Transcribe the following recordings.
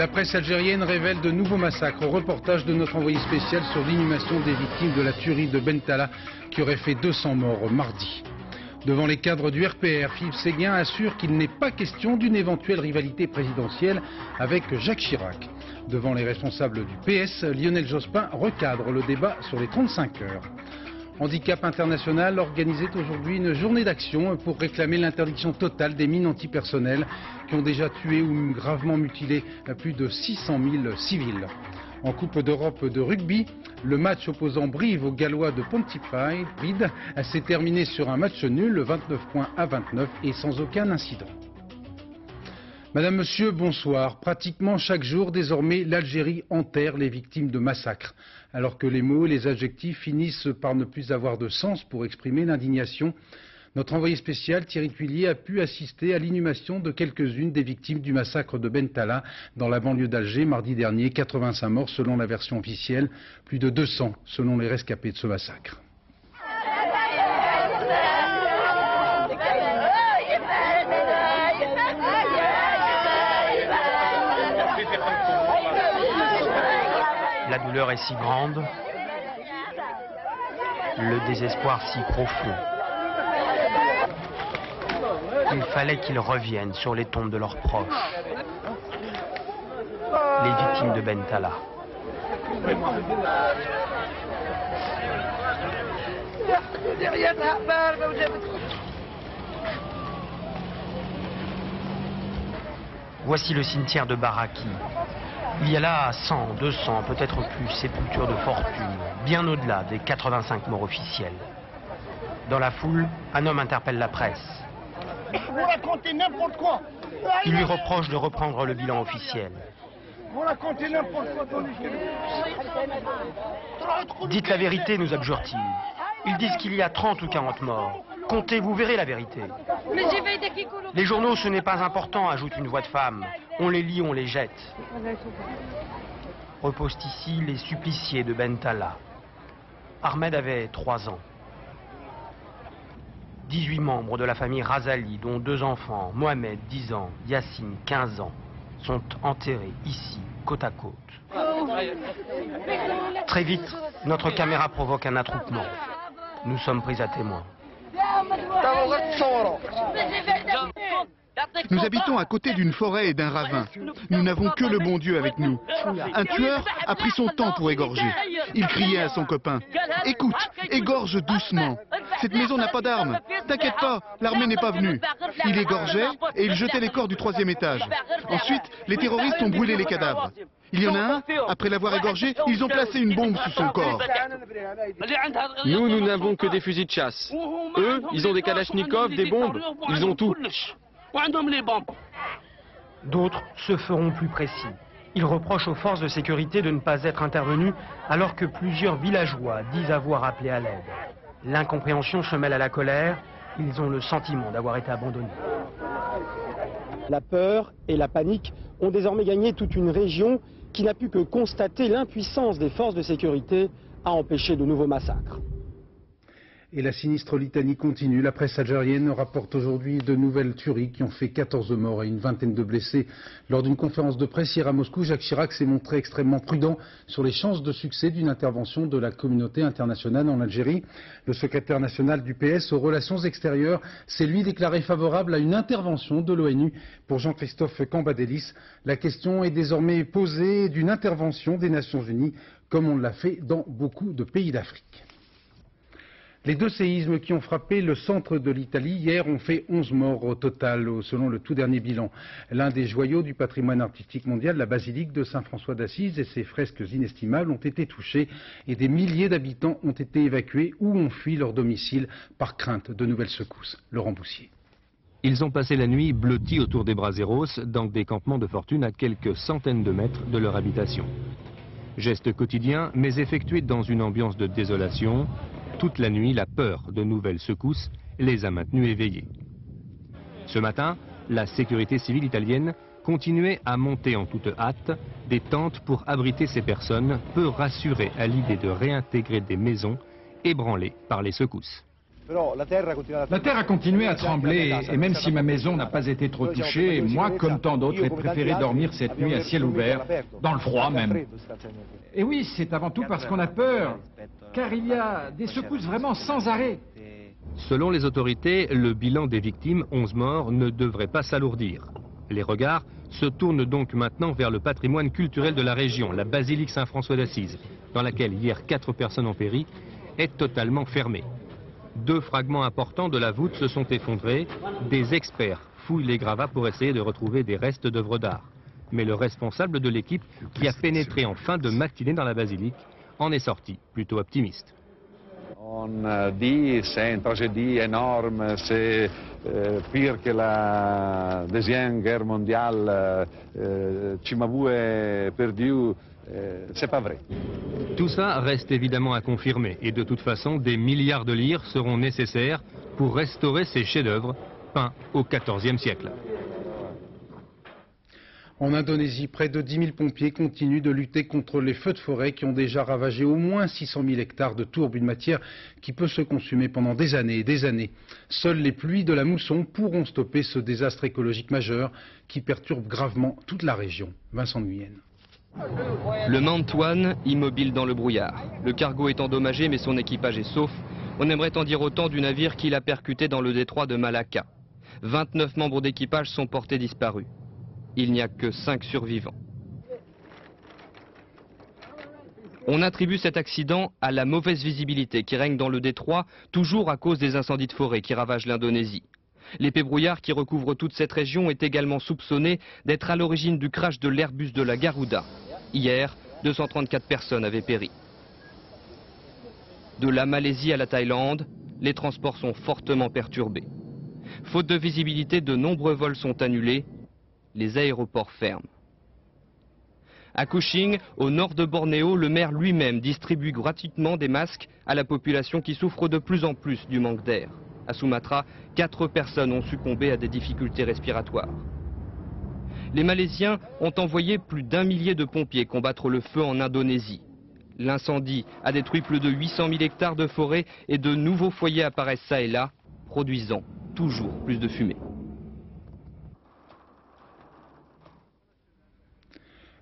La presse algérienne révèle de nouveaux massacres. Reportage de notre envoyé spécial sur l'inhumation des victimes de la tuerie de Bentala qui aurait fait 200 morts mardi. Devant les cadres du RPR, Philippe Séguin assure qu'il n'est pas question d'une éventuelle rivalité présidentielle avec Jacques Chirac. Devant les responsables du PS, Lionel Jospin recadre le débat sur les 35 heures. Handicap International organisait aujourd'hui une journée d'action pour réclamer l'interdiction totale des mines antipersonnelles qui ont déjà tué ou gravement mutilé plus de 600 000 civils. En Coupe d'Europe de rugby, le match opposant Brive aux Gallois de Pontypridd s'est terminé sur un match nul, 29 points à 29 et sans aucun incident. Madame, Monsieur, bonsoir. Pratiquement chaque jour, désormais, l'Algérie enterre les victimes de massacres. Alors que les mots et les adjectifs finissent par ne plus avoir de sens pour exprimer l'indignation, notre envoyé spécial Thierry Tuillier a pu assister à l'inhumation de quelques-unes des victimes du massacre de Bentala dans la banlieue d'Alger mardi dernier. 85 morts selon la version officielle, plus de 200 selon les rescapés de ce massacre. La douleur est si grande, le désespoir si profond. Il fallait qu'ils reviennent sur les tombes de leurs proches, les victimes de Bentala. Voici le cimetière de Baraki. Il y a là 100, 200, peut-être plus sépultures de fortune, bien au-delà des 85 morts officiels. Dans la foule, un homme interpelle la presse. Vous racontez n'importe quoi. Il lui reproche de reprendre le bilan officiel. Vous racontez n'importe quoi. Dites la vérité, nous abjure-t-il. Ils disent qu'il y a 30 ou 40 morts. Comptez, vous verrez la vérité. Les journaux, ce n'est pas important, ajoute une voix de femme. On les lit, on les jette. Reposent ici les suppliciés de Bentala. Ahmed avait 3 ans. 18 membres de la famille Razali, dont 2 enfants, Mohamed, 10 ans, Yassine, 15 ans, sont enterrés ici, côte à côte. Très vite, notre caméra provoque un attroupement. Nous sommes pris à témoin. Nous habitons à côté d'une forêt et d'un ravin. Nous n'avons que le bon Dieu avec nous. Un tueur a pris son temps pour égorger. Il criait à son copain. « Écoute, égorge doucement. Cette maison n'a pas d'armes. T'inquiète pas, l'armée n'est pas venue. » Il égorgeait et il jetait les corps du 3e étage. Ensuite, les terroristes ont brûlé les cadavres. Il y en a un, après l'avoir égorgé, ils ont placé une bombe sous son corps. Nous n'avons que des fusils de chasse. Eux, ils ont des kalachnikovs, des bombes, ils ont tout. D'autres se feront plus précis. Ils reprochent aux forces de sécurité de ne pas être intervenues alors que plusieurs villageois disent avoir appelé à l'aide. L'incompréhension se mêle à la colère. Ils ont le sentiment d'avoir été abandonnés. La peur et la panique ont désormais gagné toute une région qui n'a pu que constater l'impuissance des forces de sécurité à empêcher de nouveaux massacres. Et la sinistre litanie continue. La presse algérienne rapporte aujourd'hui de nouvelles tueries qui ont fait 14 morts et une vingtaine de blessés. Lors d'une conférence de presse hier à Moscou, Jacques Chirac s'est montré extrêmement prudent sur les chances de succès d'une intervention de la communauté internationale en Algérie. Le secrétaire national du PS aux relations extérieures s'est lui déclaré favorable à une intervention de l'ONU. Pour Jean-Christophe Cambadélis, la question est désormais posée d'une intervention des Nations Unies, comme on l'a fait dans beaucoup de pays d'Afrique. Les 2 séismes qui ont frappé le centre de l'Italie hier ont fait 11 morts au total, selon le tout dernier bilan. L'un des joyaux du patrimoine artistique mondial, la basilique de Saint-François d'Assise et ses fresques inestimables ont été touchés et des milliers d'habitants ont été évacués ou ont fui leur domicile par crainte de nouvelles secousses. Laurent Boussier. Ils ont passé la nuit blottis autour des Braseros, dans des campements de fortune à quelques centaines de mètres de leur habitation. Geste quotidien, mais effectué dans une ambiance de désolation. Toute la nuit, la peur de nouvelles secousses les a maintenus éveillés. Ce matin, la sécurité civile italienne continuait à monter en toute hâte des tentes pour abriter ces personnes peu rassurées à l'idée de réintégrer des maisons ébranlées par les secousses. La terre a continué à trembler, et même si ma maison n'a pas été trop touchée, moi, comme tant d'autres, ai préféré dormir cette nuit à ciel ouvert, dans le froid même. Et oui, c'est avant tout parce qu'on a peur, car il y a des secousses vraiment sans arrêt. Selon les autorités, le bilan des victimes, 11 morts, ne devrait pas s'alourdir. Les regards se tournent donc maintenant vers le patrimoine culturel de la région, la basilique Saint-François d'Assise, dans laquelle hier 4 personnes ont péri, est totalement fermée. 2 fragments importants de la voûte se sont effondrés. Des experts fouillent les gravats pour essayer de retrouver des restes d'œuvres d'art. Mais le responsable de l'équipe, qui a pénétré en fin de matinée dans la basilique, en est sorti plutôt optimiste. On dit c'est une tragédie énorme, c'est pire que la Deuxième Guerre mondiale, Cimabue est perdu, c'est pas vrai. Tout ça reste évidemment à confirmer et de toute façon des milliards de lires seront nécessaires pour restaurer ces chefs-d'œuvre peints au XIVe siècle. En Indonésie, près de 10 000 pompiers continuent de lutter contre les feux de forêt qui ont déjà ravagé au moins 600 000 hectares de tourbe, une matière qui peut se consumer pendant des années et des années. Seules les pluies de la mousson pourront stopper ce désastre écologique majeur qui perturbe gravement toute la région. Vincent Nguyen. Le Mantuan, immobile dans le brouillard. Le cargo est endommagé mais son équipage est sauf. On aimerait en dire autant du navire qui l'a percuté dans le détroit de Malacca. 29 membres d'équipage sont portés disparus. Il n'y a que 5 survivants. On attribue cet accident à la mauvaise visibilité qui règne dans le détroit, toujours à cause des incendies de forêt qui ravagent l'Indonésie. L'épais brouillard qui recouvre toute cette région est également soupçonné d'être à l'origine du crash de l'Airbus de la Garuda. Hier, 234 personnes avaient péri. De la Malaisie à la Thaïlande, les transports sont fortement perturbés. Faute de visibilité, de nombreux vols sont annulés. Les aéroports ferment. À Kuching, au nord de Bornéo, le maire lui-même distribue gratuitement des masques à la population qui souffre de plus en plus du manque d'air. À Sumatra, 4 personnes ont succombé à des difficultés respiratoires. Les Malaisiens ont envoyé plus d'1 millier de pompiers combattre le feu en Indonésie. L'incendie a détruit plus de 800 000 hectares de forêt et de nouveaux foyers apparaissent ça et là, produisant toujours plus de fumée.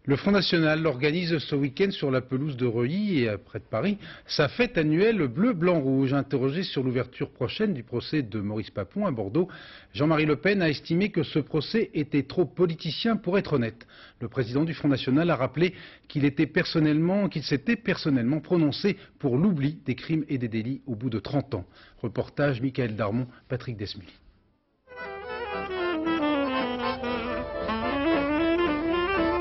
Le Front National organise ce week-end sur la pelouse de Reuilly et près de Paris sa fête annuelle bleu-blanc-rouge. Interrogé sur l'ouverture prochaine du procès de Maurice Papon à Bordeaux, Jean-Marie Le Pen a estimé que ce procès était trop politicien pour être honnête. Le président du Front National a rappelé qu'il s'était personnellement prononcé pour l'oubli des crimes et des délits au bout de 30 ans. Reportage Michael Darmon, Patrick Desmully.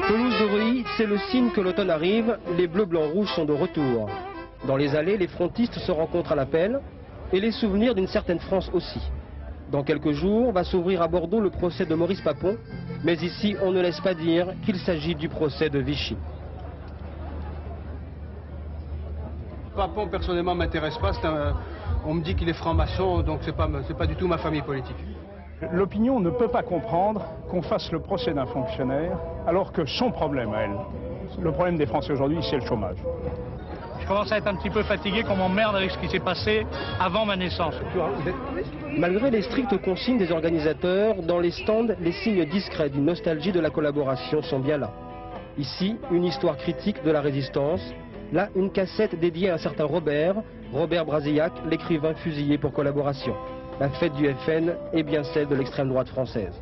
Pelouse de Reuilly, c'est le signe que l'automne arrive, les bleus, blancs, rouges sont de retour. Dans les allées, les frontistes se rencontrent à l'appel et les souvenirs d'une certaine France aussi. Dans quelques jours, va s'ouvrir à Bordeaux le procès de Maurice Papon, mais ici, on ne laisse pas dire qu'il s'agit du procès de Vichy. Papon, personnellement, ne m'intéresse pas. On me dit qu'il est franc-maçon, donc c'est pas du tout ma famille politique. L'opinion ne peut pas comprendre qu'on fasse le procès d'un fonctionnaire alors que son problème à elle, le problème des Français aujourd'hui, c'est le chômage. Je commence à être un petit peu fatigué qu'on m'emmerde avec ce qui s'est passé avant ma naissance. Malgré les strictes consignes des organisateurs, dans les stands, les signes discrets d'une nostalgie de la collaboration sont bien là. Ici, une histoire critique de la résistance. Là, une cassette dédiée à un certain Robert Brasillac, l'écrivain fusillé pour collaboration. La fête du FN est bien celle de l'extrême droite française.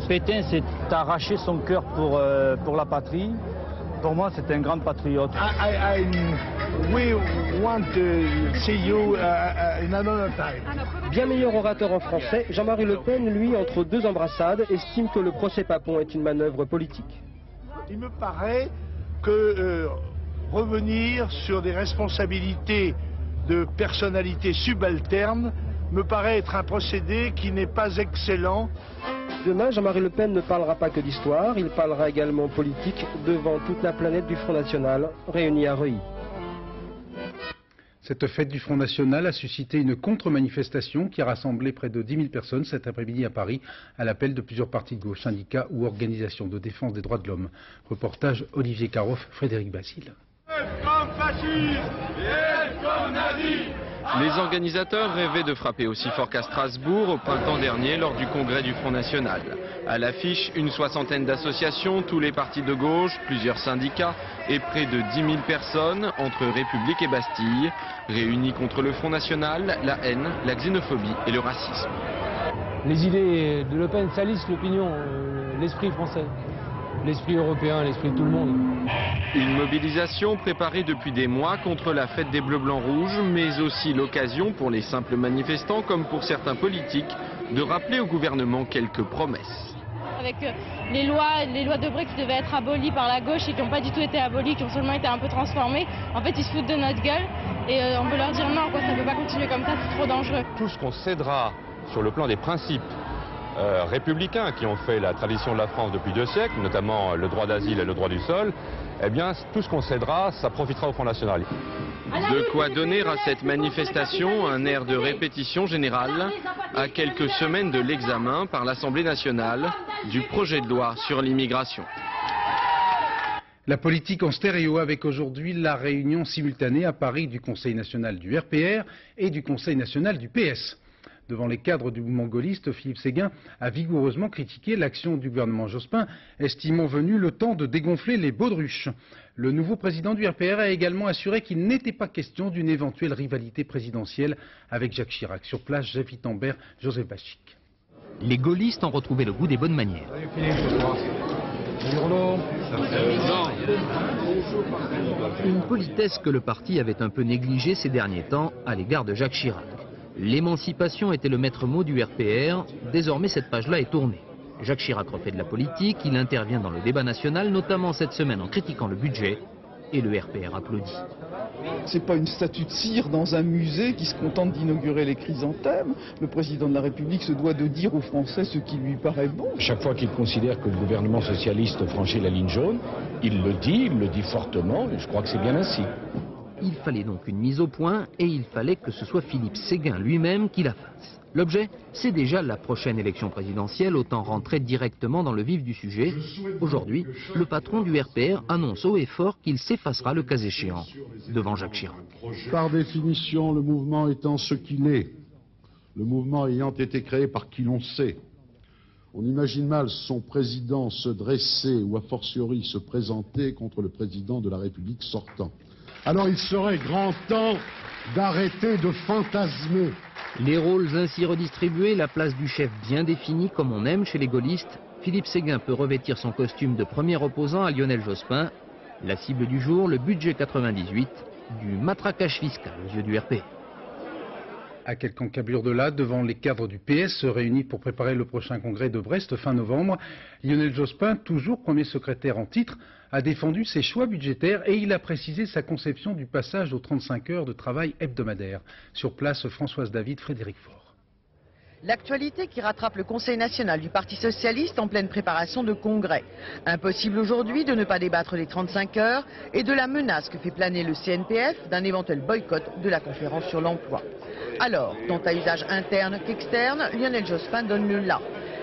Pétain s'est arraché son cœur pour la patrie. Pour moi, c'est un grand patriote. We want to see you in another time. Bien meilleur orateur en français, Jean-Marie Le Pen, lui, entre 2 embrassades, estime que le procès Papon est une manœuvre politique. Il me paraît que revenir sur des responsabilités de personnalités subalternes me paraît être un procédé qui n'est pas excellent. Demain, Jean-Marie Le Pen ne parlera pas que d'histoire, il parlera également politique devant toute la planète du Front National réunie à Reuilly. Cette fête du Front National a suscité une contre-manifestation qui a rassemblé près de 10 000 personnes cet après-midi à Paris à l'appel de plusieurs partis de gauche, syndicats ou organisations de défense des droits de l'homme. Reportage Olivier Caroff, Frédéric Basile. Comme fasciste, et comme nazi. Les organisateurs rêvaient de frapper aussi fort qu'à Strasbourg au printemps dernier lors du congrès du Front National. À l'affiche, une soixantaine d'associations, tous les partis de gauche, plusieurs syndicats et près de 10 000 personnes entre République et Bastille, réunis contre le Front National, la haine, la xénophobie et le racisme. Les idées de Le Pen salissent l'opinion, l'esprit français, l'esprit européen, l'esprit de tout le monde. Une mobilisation préparée depuis des mois contre la fête des Bleus Blancs Rouges, mais aussi l'occasion pour les simples manifestants, comme pour certains politiques, de rappeler au gouvernement quelques promesses. Avec les lois de Brexit qui devaient être abolies par la gauche et qui n'ont pas du tout été abolies, qui ont seulement été un peu transformées, en fait ils se foutent de notre gueule et on veut leur dire non, quoi, ça ne peut pas continuer comme ça, c'est trop dangereux. Tout ce qu'on cédera sur le plan des principes républicains qui ont fait la tradition de la France depuis 2 siècles, notamment le droit d'asile et le droit du sol, eh bien tout ce qu'on cédera, ça profitera au Front National. De quoi donner à cette manifestation un air de répétition générale à quelques semaines de l'examen par l'Assemblée nationale du projet de loi sur l'immigration. La politique en stéréo avec aujourd'hui la réunion simultanée à Paris du Conseil national du RPR et du Conseil national du PS. Devant les cadres du mouvement gaulliste, Philippe Séguin a vigoureusement critiqué l'action du gouvernement Jospin, estimant venu le temps de dégonfler les baudruches. Le nouveau président du RPR a également assuré qu'il n'était pas question d'une éventuelle rivalité présidentielle avec Jacques Chirac. Sur place, Jeff Itambert, Joseph Bachik. Les gaullistes ont retrouvé le goût des bonnes manières. Une politesse que le parti avait un peu négligée ces derniers temps à l'égard de Jacques Chirac. L'émancipation était le maître mot du RPR, désormais cette page-là est tournée. Jacques Chirac refait de la politique, il intervient dans le débat national, notamment cette semaine en critiquant le budget, et le RPR applaudit. C'est pas une statue de cire dans un musée qui se contente d'inaugurer les chrysanthèmes. Le président de la République se doit de dire aux Français ce qui lui paraît bon. Chaque fois qu'il considère que le gouvernement socialiste franchit la ligne jaune, il le dit fortement, et je crois que c'est bien ainsi. Il fallait donc une mise au point et il fallait que ce soit Philippe Séguin lui-même qui la fasse. L'objet, c'est déjà la prochaine élection présidentielle, autant rentrer directement dans le vif du sujet. Aujourd'hui, le patron du RPR annonce haut et fort qu'il s'effacera le cas échéant devant Jacques Chirac. Par définition, le mouvement étant ce qu'il est, le mouvement ayant été créé par qui l'on sait, on imagine mal son président se dresser ou a fortiori se présenter contre le président de la République sortant. Alors il serait grand temps d'arrêter de fantasmer. Les rôles ainsi redistribués, la place du chef bien définie comme on aime chez les gaullistes, Philippe Séguin peut revêtir son costume de premier opposant à Lionel Jospin. La cible du jour, le budget 98, du matraquage fiscal aux yeux du RP. À quelques encablures de là, devant les cadres du PS réunis pour préparer le prochain congrès de Brest fin novembre, Lionel Jospin, toujours premier secrétaire en titre, a défendu ses choix budgétaires et il a précisé sa conception du passage aux 35 heures de travail hebdomadaire. Sur place, Françoise David, Frédéric Faure. L'actualité qui rattrape le Conseil national du Parti socialiste en pleine préparation de congrès. Impossible aujourd'hui de ne pas débattre des 35 heures et de la menace que fait planer le CNPF d'un éventuel boycott de la conférence sur l'emploi. Alors, tant à usage interne qu'externe, Lionel Jospin donne le là.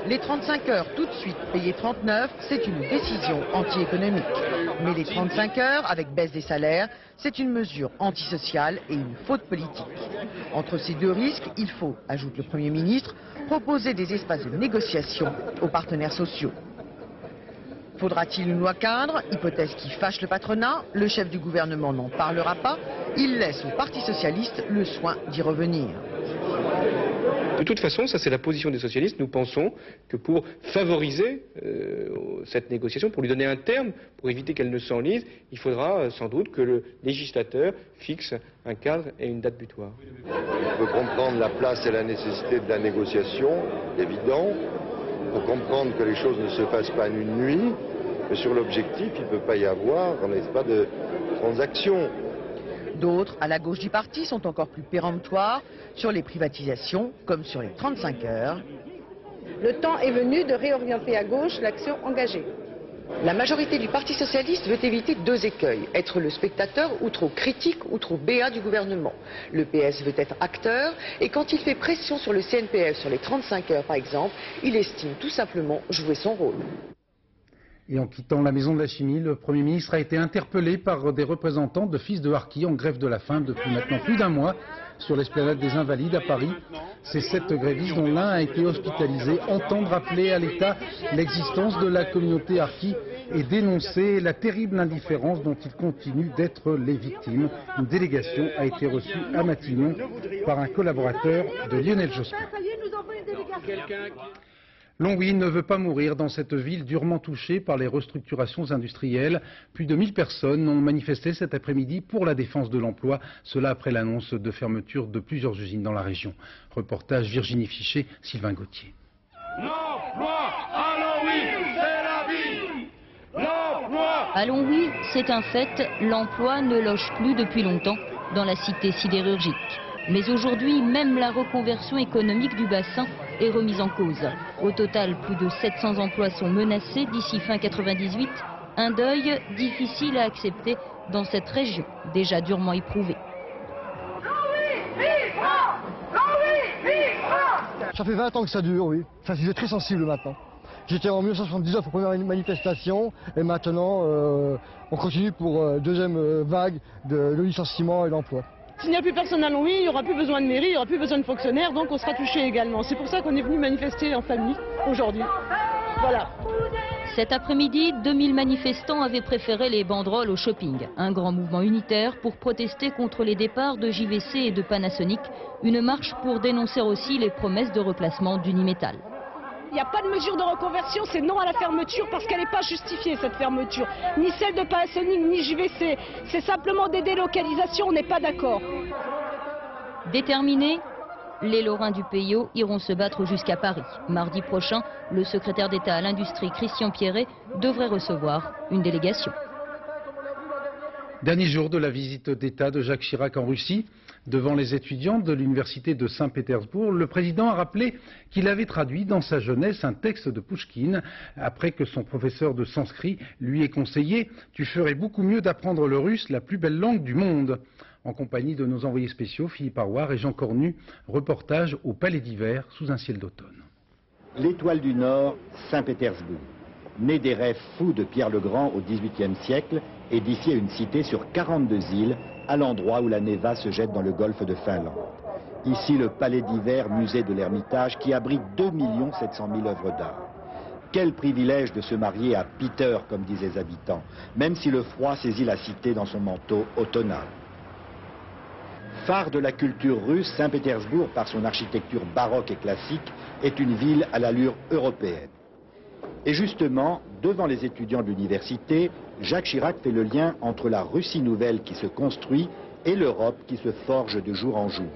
Les 35 heures tout de suite payées 39, c'est une décision anti-économique. Mais les 35 heures, avec baisse des salaires, c'est une mesure antisociale et une faute politique. Entre ces deux risques, il faut, ajoute le Premier ministre, proposer des espaces de négociation aux partenaires sociaux. Faudra-t-il une loi cadre, hypothèse qui fâche le patronat? Le chef du gouvernement n'en parlera pas, il laisse au Parti socialiste le soin d'y revenir. De toute façon, ça c'est la position des socialistes, nous pensons que pour favoriser cette négociation, pour lui donner un terme, pour éviter qu'elle ne s'enlise, il faudra sans doute que le législateur fixe un cadre et une date butoir. On peut comprendre la place et la nécessité de la négociation, évident. Il faut comprendre que les choses ne se fassent pas en une nuit, mais sur l'objectif, il ne peut pas y avoir, n'est-ce pas, de transaction. D'autres, à la gauche du parti, sont encore plus péremptoires sur les privatisations comme sur les 35 heures. Le temps est venu de réorienter à gauche l'action engagée. La majorité du Parti socialiste veut éviter deux écueils, être le spectateur ou trop critique ou trop béat du gouvernement. Le PS veut être acteur et quand il fait pression sur le CNPF sur les 35 heures par exemple, il estime tout simplement jouer son rôle. Et en quittant la maison de la chimie, le Premier ministre a été interpellé par des représentants de fils de harkis en grève de la faim depuis maintenant plus d'un mois sur l'esplanade des Invalides à Paris. Ces 7 grévistes, dont l'un a été hospitalisé, entendent rappeler à l'État l'existence de la communauté harkie et dénoncer la terrible indifférence dont ils continuent d'être les victimes. Une délégation a été reçue à Matignon par un collaborateur de Lionel Jospin. Longwy ne veut pas mourir dans cette ville durement touchée par les restructurations industrielles. Plus de 1000 personnes ont manifesté cet après-midi pour la défense de l'emploi, cela après l'annonce de fermeture de plusieurs usines dans la région. Reportage Virginie Fichet, Sylvain Gauthier. L'emploi à Longwy, c'est la vie. L'emploi à Longwy, c'est un fait, l'emploi ne loge plus depuis longtemps dans la cité sidérurgique. Mais aujourd'hui, même la reconversion économique du bassin est remise en cause. Au total, plus de 700 emplois sont menacés d'ici fin 98. Un deuil difficile à accepter dans cette région, déjà durement éprouvée. Ça fait 20 ans que ça dure, oui. C'est un sujet très sensible maintenant. J'étais en 1979 aux premières manifestations et maintenant on continue pour deuxième vague de licenciement et d'emploi. S'il n'y a plus personne à Longwy, il n'y aura plus besoin de mairie, il n'y aura plus besoin de fonctionnaires, donc on sera touché également. C'est pour ça qu'on est venu manifester en famille aujourd'hui. Voilà. Cet après-midi, 2000 manifestants avaient préféré les banderoles au shopping. Un grand mouvement unitaire pour protester contre les départs de JVC et de Panasonic. Une marche pour dénoncer aussi les promesses de reclassement d'Unimétal. Il n'y a pas de mesure de reconversion, c'est non à la fermeture parce qu'elle n'est pas justifiée cette fermeture. Ni celle de Panasonic, ni JVC. C'est simplement des délocalisations, on n'est pas d'accord. Déterminés, les Lorrains du PIO iront se battre jusqu'à Paris. Mardi prochain, le secrétaire d'État à l'industrie Christian Pierret devrait recevoir une délégation. Dernier jour de la visite d'État de Jacques Chirac en Russie. Devant les étudiants de l'université de Saint-Pétersbourg, le président a rappelé qu'il avait traduit dans sa jeunesse un texte de Pouchkine, après que son professeur de sanskrit lui ait conseillé « Tu ferais beaucoup mieux d'apprendre le russe, la plus belle langue du monde ». En compagnie de nos envoyés spéciaux, Philippe Arouard et Jean Cornu, reportage au Palais d'Hiver sous un ciel d'automne. L'étoile du Nord, Saint-Pétersbourg. Né des rêves fous de Pierre le Grand au XVIIIe siècle, édifié une cité sur 42 îles, à l'endroit où la Neva se jette dans le golfe de Finlande. Ici, le Palais d'Hiver, musée de l'Ermitage, qui abrite 2 700 000 œuvres d'art. Quel privilège de se marier à Peter, comme disent les habitants, même si le froid saisit la cité dans son manteau automnal. Phare de la culture russe, Saint-Pétersbourg, par son architecture baroque et classique, est une ville à l'allure européenne. Et justement, devant les étudiants de l'université, Jacques Chirac fait le lien entre la Russie nouvelle qui se construit et l'Europe qui se forge de jour en jour.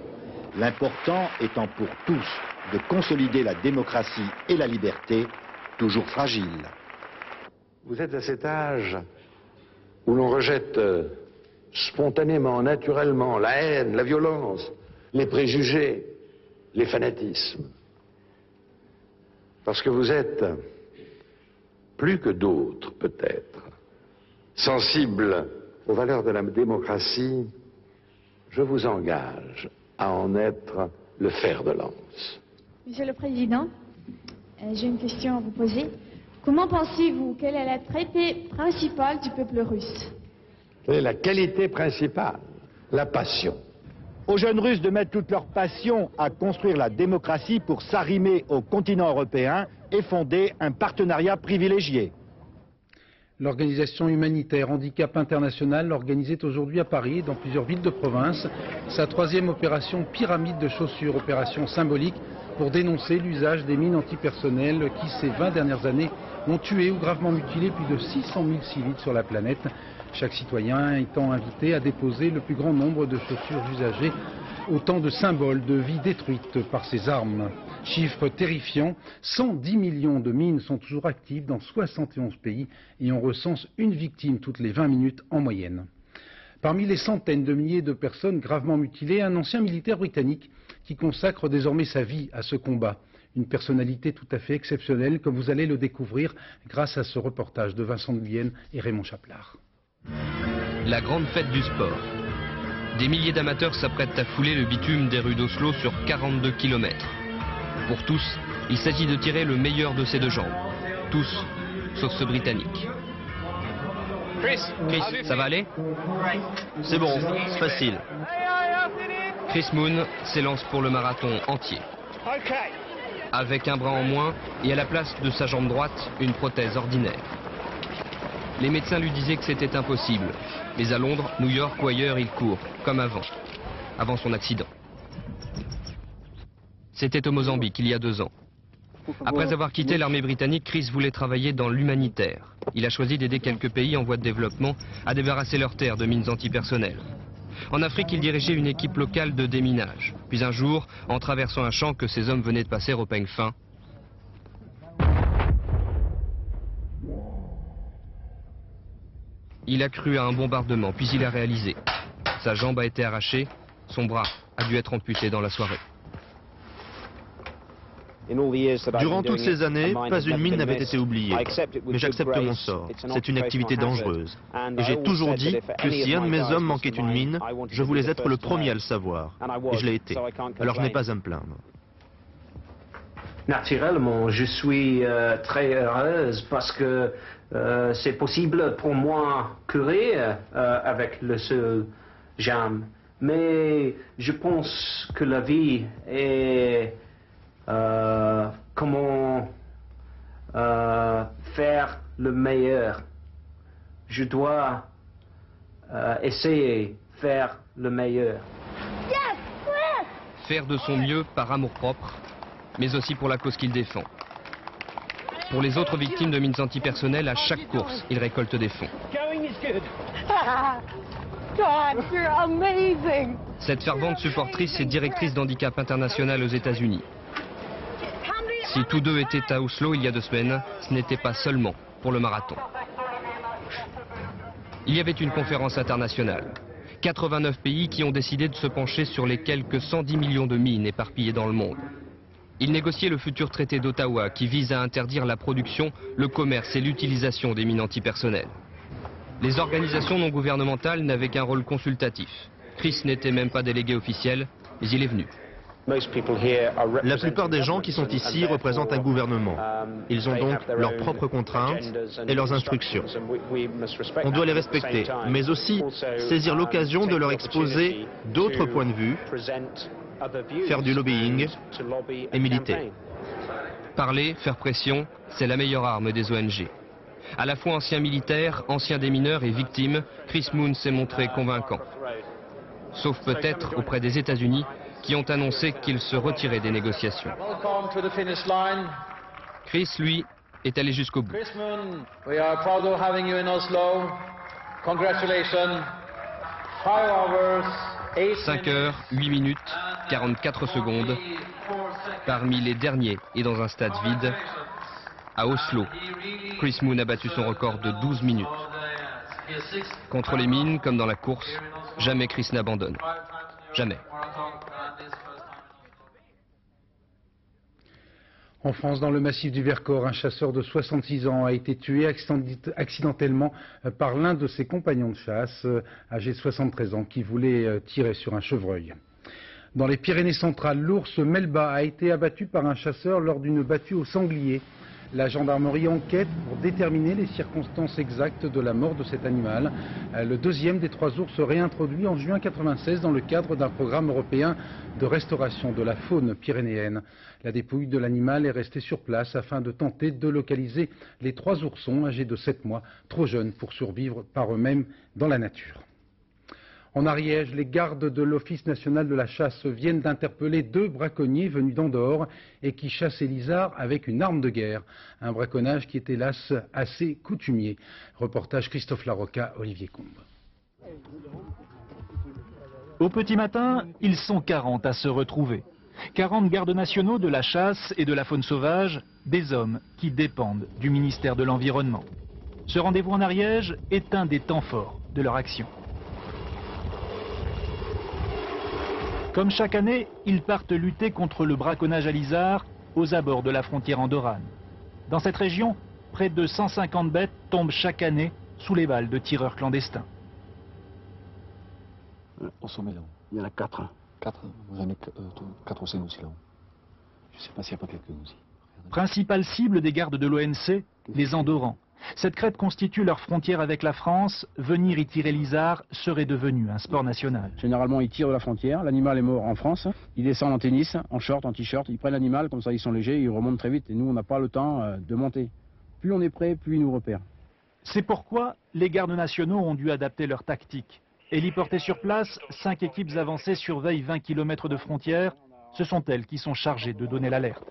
L'important étant pour tous de consolider la démocratie et la liberté, toujours fragiles. Vous êtes à cet âge où l'on rejette spontanément, naturellement, la haine, la violence, les préjugés, les fanatismes. Parce que vous êtes, plus que d'autres peut-être, sensibles aux valeurs de la démocratie, je vous engage à en être le fer de lance. Monsieur le Président, j'ai une question à vous poser. Comment pensez-vous, quelle est la qualité principale du peuple russe? Quelle est la qualité principale? La passion. Aux jeunes Russes de mettre toute leur passion à construire la démocratie pour s'arrimer au continent européen et fonder un partenariat privilégié. L'organisation humanitaire Handicap International organisait aujourd'hui à Paris et dans plusieurs villes de province sa 3e opération pyramide de chaussures, opération symbolique pour dénoncer l'usage des mines antipersonnelles qui ces 20 dernières années ont tué ou gravement mutilé plus de 600 000 civils sur la planète. Chaque citoyen étant invité à déposer le plus grand nombre de chaussures usagées, autant de symboles de vie détruite par ces armes. Chiffre terrifiant, 110 millions de mines sont toujours actives dans 71 pays et on recense une victime toutes les 20 minutes en moyenne. Parmi les centaines de milliers de personnes gravement mutilées, un ancien militaire britannique qui consacre désormais sa vie à ce combat. Une personnalité tout à fait exceptionnelle, comme vous allez le découvrir grâce à ce reportage de Vincent de Guyenne et Raymond Chaplard. La grande fête du sport. Des milliers d'amateurs s'apprêtent à fouler le bitume des rues d'Oslo sur 42 km. Pour tous, il s'agit de tirer le meilleur de ces deux jambes. Tous sauf ceux britanniques. Chris, ça va aller? C'est bon, c'est facile. Chris Moon s'élance pour le marathon entier. Avec un bras en moins et à la place de sa jambe droite, une prothèse ordinaire. Les médecins lui disaient que c'était impossible. Mais à Londres, New York ou ailleurs, il court, comme avant son accident. C'était au Mozambique, il y a 2 ans. Après avoir quitté l'armée britannique, Chris voulait travailler dans l'humanitaire. Il a choisi d'aider quelques pays en voie de développement à débarrasser leurs terres de mines antipersonnelles. En Afrique, il dirigeait une équipe locale de déminage. Puis un jour, en traversant un champ que ses hommes venaient de passer au peigne fin, il a cru à un bombardement, puis il a réalisé. Sa jambe a été arrachée, son bras a dû être amputé dans la soirée. Durant toutes ces années, pas une mine n'avait été oubliée. Mais j'accepte mon sort. C'est une activité dangereuse. Et j'ai toujours dit que si un de mes hommes manquait une mine, je voulais être le premier à le savoir. Et je l'ai été. Alors je n'ai pas à me plaindre. Naturellement, je suis très heureuse parce que c'est possible pour moi courir avec le seul jambe. Mais je pense que la vie est comment faire le meilleur. Je dois essayer de faire le meilleur. Faire de son mieux par amour-propre, mais aussi pour la cause qu'il défend. Pour les autres victimes de mines antipersonnelles, à chaque course, il récolte des fonds. Cette fervente supportrice est directrice d'handicap international aux États-Unis. Si tous deux étaient à Oslo il y a 2 semaines, ce n'était pas seulement pour le marathon. Il y avait une conférence internationale. 89 pays qui ont décidé de se pencher sur les quelques 110 millions de mines éparpillées dans le monde. Ils négociaient le futur traité d'Ottawa qui vise à interdire la production, le commerce et l'utilisation des mines antipersonnelles. Les organisations non gouvernementales n'avaient qu'un rôle consultatif. Chris n'était même pas délégué officiel, mais il est venu. La plupart des gens qui sont ici représentent un gouvernement. Ils ont donc leurs propres contraintes et leurs instructions. On doit les respecter, mais aussi saisir l'occasion de leur exposer d'autres points de vue, faire du lobbying et militer. Parler, faire pression, c'est la meilleure arme des ONG. À la fois ancien militaire, ancien démineur et victime, Chris Moon s'est montré convaincant. Sauf peut-être auprès des États-Unis, qui ont annoncé qu'ils se retiraient des négociations. Chris, lui, est allé jusqu'au bout. 5 heures, 8 minutes, 44 secondes, parmi les derniers et dans un stade vide, à Oslo, Chris Moon a battu son record de 12 minutes. Contre les mines, comme dans la course, jamais Chris n'abandonne. Jamais. En France, dans le massif du Vercors, un chasseur de 66 ans a été tué accidentellement par l'un de ses compagnons de chasse, âgé de 73 ans, qui voulait tirer sur un chevreuil. Dans les Pyrénées centrales, l'ours Melba a été abattu par un chasseur lors d'une battue au sanglier. La gendarmerie enquête pour déterminer les circonstances exactes de la mort de cet animal. Le deuxième des 3 ours réintroduit en juin 1996 dans le cadre d'un programme européen de restauration de la faune pyrénéenne. La dépouille de l'animal est restée sur place afin de tenter de localiser les 3 oursons âgés de 7 mois, trop jeunes pour survivre par eux-mêmes dans la nature. En Ariège, les gardes de l'Office national de la chasse viennent d'interpeller 2 braconniers venus d'Andorre et qui chassaient l'isard avec une arme de guerre. Un braconnage qui est hélas assez coutumier. Reportage Christophe Larocca, Olivier Combe. Au petit matin, ils sont 40 à se retrouver. 40 gardes nationaux de la chasse et de la faune sauvage, des hommes qui dépendent du ministère de l'Environnement. Ce rendez-vous en Ariège est un des temps forts de leur action. Comme chaque année, ils partent lutter contre le braconnage à l'isard aux abords de la frontière andorrane. Dans cette région, près de 150 bêtes tombent chaque année sous les balles de tireurs clandestins. Au sommet là, il y en a 4. 4, j'en ai 4 ou 5 aussi là. Je ne sais pas s'il n'y a pas quelqu'un aussi. Principale cible des gardes de l'ONC, les Andorrans, Cette crête constitue leur frontière avec la France. Venir y tirer l'isard serait devenu un sport national. Généralement, ils tirent de la frontière, l'animal est mort en France, ils descendent en tennis, en short, en t-shirt, ils prennent l'animal, comme ça ils sont légers, ils remontent très vite et nous on n'a pas le temps de monter. Plus on est prêt, plus ils nous repèrent. C'est pourquoi les gardes nationaux ont dû adapter leur tactique. Héliportées sur place, 5 équipes avancées surveillent 20 km de frontières. Ce sont elles qui sont chargées de donner l'alerte.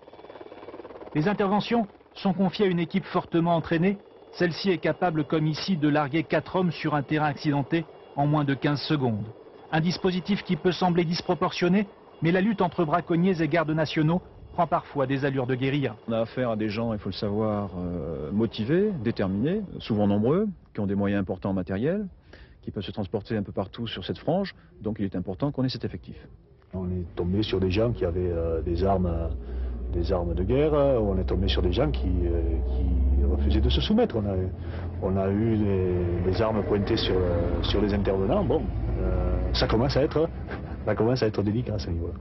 Les interventions sont confiées à une équipe fortement entraînée. Celle-ci est capable, comme ici, de larguer 4 hommes sur un terrain accidenté en moins de 15 secondes. Un dispositif qui peut sembler disproportionné, mais la lutte entre braconniers et gardes nationaux prend parfois des allures de guérilla. On a affaire à des gens, il faut le savoir, motivés, déterminés, souvent nombreux, qui ont des moyens importants en matériel, qui peuvent se transporter un peu partout sur cette frange, donc il est important qu'on ait cet effectif. On est tombé sur des gens qui avaient des armes de guerre, on est tombé sur des gens qui refusaient de se soumettre. On a eu les armes pointées sur les intervenants. Bon, ça commence à être délicat à ce niveau-là.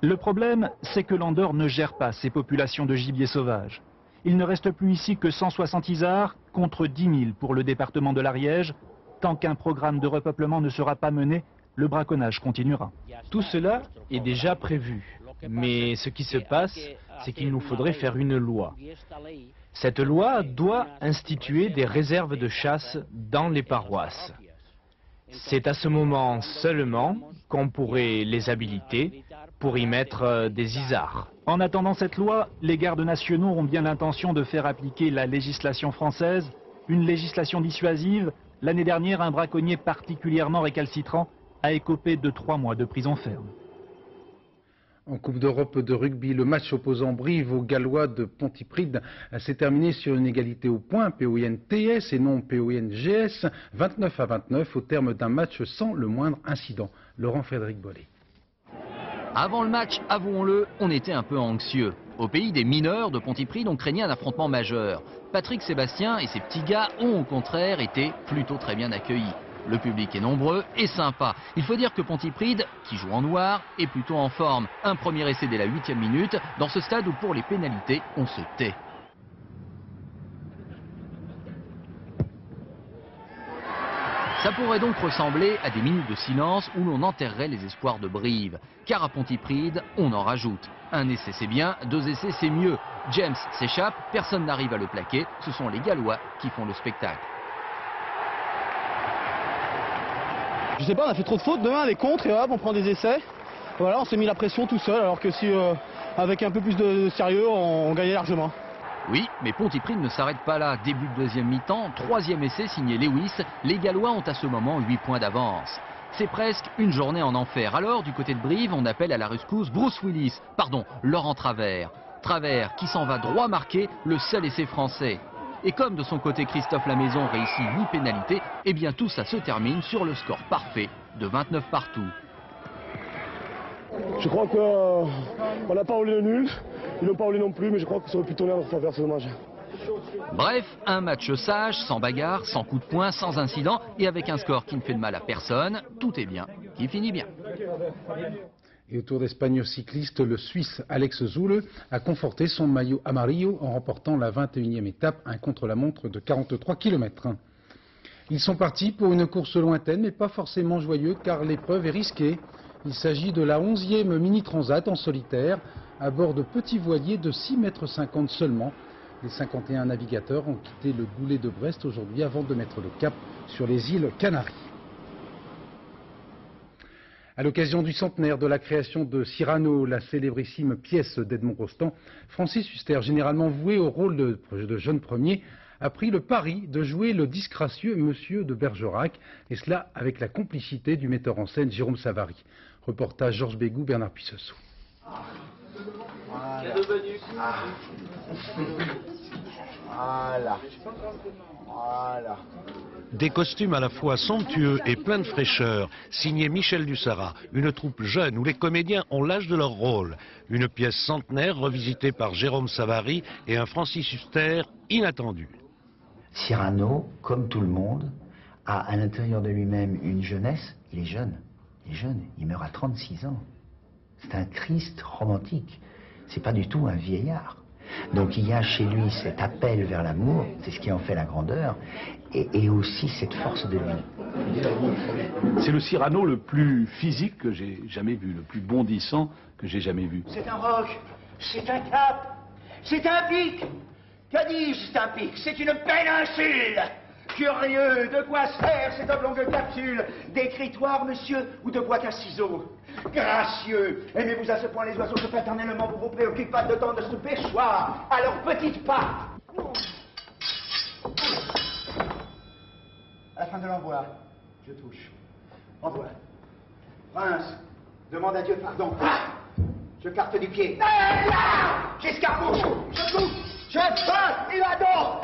Le problème, c'est que l'Andorre ne gère pas ces populations de gibier sauvage. Il ne reste plus ici que 160 isards contre 10 000 pour le département de l'Ariège. Tant qu'un programme de repeuplement ne sera pas mené, le braconnage continuera. Tout cela est déjà prévu. Mais ce qui se passe, c'est qu'il nous faudrait faire une loi. Cette loi doit instituer des réserves de chasse dans les paroisses. C'est à ce moment seulement qu'on pourrait les habiliter pour y mettre des isards. En attendant cette loi, les gardes nationaux ont bien l'intention de faire appliquer la législation française, une législation dissuasive. L'année dernière, un braconnier particulièrement récalcitrant a écopé de 3 mois de prison ferme. En Coupe d'Europe de rugby, le match opposant Brive aux Gallois de Pontypridd s'est terminé sur une égalité au point, POIN-TS et non POIN-GS, 29-29 au terme d'un match sans le moindre incident. Laurent-Frédéric Bollet. Avant le match, avouons-le, on était un peu anxieux. Au pays des mineurs de Pontypridd, on craignait un affrontement majeur. Patrick Sébastien et ses petits gars ont au contraire été plutôt très bien accueillis. Le public est nombreux et sympa. Il faut dire que Pontypridd, qui joue en noir, est plutôt en forme. Un premier essai dès la 8e minute, dans ce stade où pour les pénalités, on se tait. Ça pourrait donc ressembler à des minutes de silence où l'on enterrerait les espoirs de Brive. Car à Pontypridd, on en rajoute. Un essai c'est bien, 2 essais c'est mieux. James s'échappe, personne n'arrive à le plaquer. Ce sont les Gallois qui font le spectacle. Je sais pas, on a fait trop de fautes, demain les contre et hop, on prend des essais. Voilà, on s'est mis la pression tout seul, alors que si avec un peu plus de sérieux, on gagnait largement. Oui, mais Pontypridd ne s'arrête pas là. Début de deuxième mi-temps, 3e essai signé Lewis. Les Gallois ont à ce moment 8 points d'avance. C'est presque une journée en enfer. Alors, du côté de Brive, on appelle à la rescousse Bruce Willis, pardon, Laurent Travers. Travers qui s'en va droit marquer le seul essai français. Et comme de son côté Christophe Lamaison réussit 8 pénalités, eh bien tout ça se termine sur le score parfait de 29 partout. Je crois qu'on n'a pas roulé le nul, ils n'ont pas roulé non plus, mais je crois que ça aurait pu tourner à notre faveur, c'est dommage. Bref, un match sage, sans bagarre, sans coup de poing, sans incident, et avec un score qui ne fait de mal à personne, tout est bien, qui finit bien. Et au Tour d'Espagne cycliste, le Suisse Alex Zülle a conforté son maillot amarillo en remportant la 21e étape, un contre-la-montre de 43 km. Ils sont partis pour une course lointaine, mais pas forcément joyeux, car l'épreuve est risquée. Il s'agit de la 11e mini-transat en solitaire, à bord de petits voiliers de 6,50 m seulement. Les 51 navigateurs ont quitté le Goulet de Brest aujourd'hui avant de mettre le cap sur les îles Canaries. À l'occasion du centenaire de la création de Cyrano, la célébrissime pièce d'Edmond Rostand, Francis Huster, généralement voué au rôle de jeune premier, a pris le pari de jouer le disgracieux Monsieur de Bergerac, et cela avec la complicité du metteur en scène Jérôme Savary. Reportage Georges Bégou, Bernard Puissessou. Voilà. Des costumes à la fois somptueux et pleins de fraîcheur, signé Michel Dussara, une troupe jeune où les comédiens ont l'âge de leur rôle. Une pièce centenaire revisitée par Jérôme Savary et un Francis Huster inattendu. Cyrano, comme tout le monde, a à l'intérieur de lui-même une jeunesse. Il est jeune, il meurt à 36 ans. C'est un Christ romantique, c'est pas du tout un vieillard. Donc il y a chez lui cet appel vers l'amour, c'est ce qui en fait la grandeur, et aussi cette force de vie. C'est le Cyrano le plus physique que j'ai jamais vu, le plus bondissant que j'ai jamais vu. C'est un roc, c'est un cap, c'est un pic. Que dis-je, c'est un pic? C'est une péninsule. Curieux, de quoi sert cette oblongue capsule? D'écritoire, monsieur, ou de boîte à ciseaux? Gracieux, aimez-vous à ce point les oiseaux que paternellement vous vous préoccupez pas de temps de ce péchoir à leurs petites pattes? À la fin de l'envoi, je touche. Envoi. Prince, demande à Dieu pardon. Je carte du pied. J'escarmouche, je coupe, je passe, il va donc.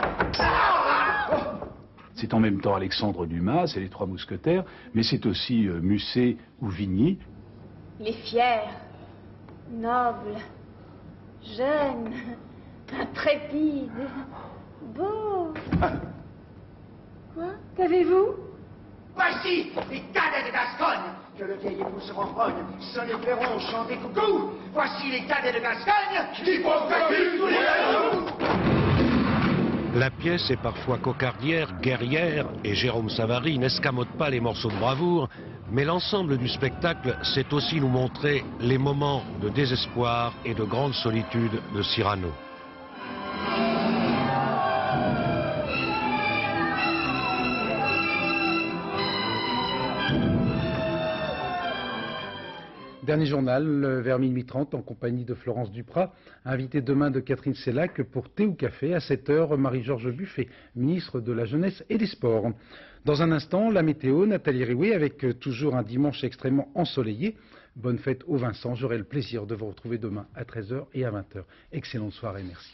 C'est en même temps Alexandre Dumas, c'est les Trois Mousquetaires, mais c'est aussi Musset ou Vigny. Il est fier, noble, jeune, intrépide, beau. Quoi? Qu'avez-vous? Voici les cadets de Gascogne. Que le vieil époux se renfrogne, sonne les clairons, chante des coucous. Voici les cadets de Gascogne qui font vaincu tous les héros. La pièce est parfois cocardière, guerrière, et Jérôme Savary n'escamote pas les morceaux de bravoure, mais l'ensemble du spectacle sait aussi nous montrer les moments de désespoir et de grande solitude de Cyrano. Dernier journal, vers minuit 30, en compagnie de Florence Duprat, invitée demain de Catherine Sellac pour thé ou café. À 7h, Marie-Georges Buffet, ministre de la Jeunesse et des Sports. Dans un instant, la météo, Nathalie Rioué, avec toujours un dimanche extrêmement ensoleillé. Bonne fête aux Vincent, j'aurai le plaisir de vous retrouver demain à 13h et à 20h. Excellente soirée, merci.